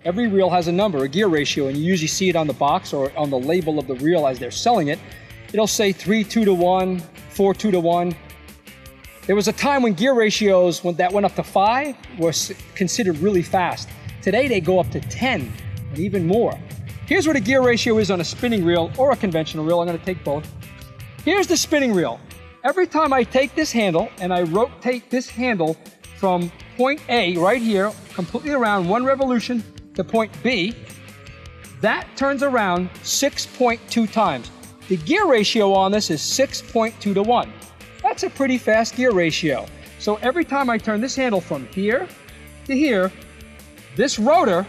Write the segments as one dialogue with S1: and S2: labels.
S1: Every reel has a number, a gear ratio, and you usually see it on the box or on the label of the reel as they're selling it. It'll say 3:2:1, 4:2:1. There was a time when gear ratios that went up to 5 were considered really fast. Today they go up to 10 and even more. Here's what a gear ratio is on a spinning reel or a conventional reel. I'm going to take both. Here's the spinning reel. Every time I take this handle and I rotate this handle from point A right here, completely around 1 revolution to point B, that turns around 6.2 times. The gear ratio on this is 6.2:1. That's a pretty fast gear ratio. So every time I turn this handle from here to here, this rotor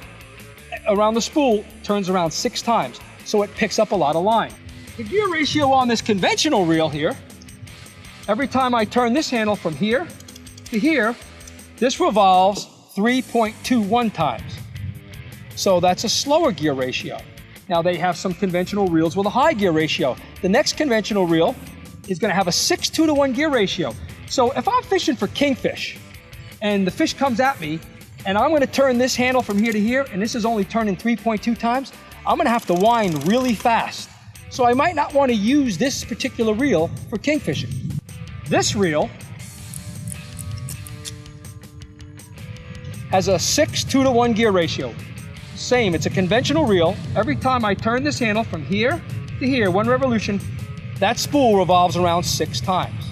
S1: around the spool turns around 6 times. So it picks up a lot of line. The gear ratio on this conventional reel here, every time I turn this handle from here to here, this revolves 3.21 times. So that's a slower gear ratio. Now they have some conventional reels with a high gear ratio. The next conventional reel is going to have a 6:2:1 gear ratio. So if I'm fishing for kingfish and the fish comes at me and I'm going to turn this handle from here to here and this is only turning 3.2 times, I'm going to have to wind really fast. So I might not want to use this particular reel for kingfishing. This reel has a 6:2:1 gear ratio. Same, it's a conventional reel. Every time I turn this handle from here to here, 1 revolution, that spool revolves around 6 times.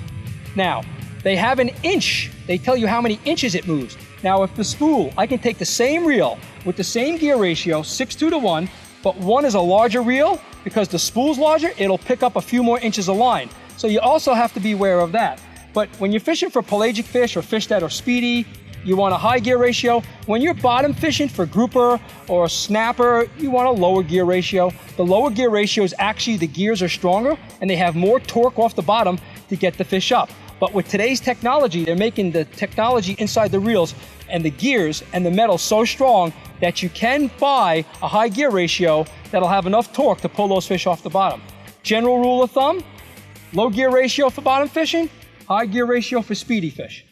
S1: Now, they have an inch. They tell you how many inches it moves. Now, if the spool, I can take the same reel with the same gear ratio, 6:2:1, but one is a larger reel, because the spool's larger, it'll pick up a few more inches of line. So you also have to be aware of that. But when you're fishing for pelagic fish or fish that are speedy, you want a high gear ratio. When you're bottom fishing for grouper or a snapper, you want a lower gear ratio. The lower gear ratio is actually the gears are stronger and they have more torque off the bottom to get the fish up. But with today's technology, they're making the technology inside the reels and the gears and the metal so strong that you can buy a high gear ratio that'll have enough torque to pull those fish off the bottom. General rule of thumb, low gear ratio for bottom fishing, high gear ratio for speedy fish.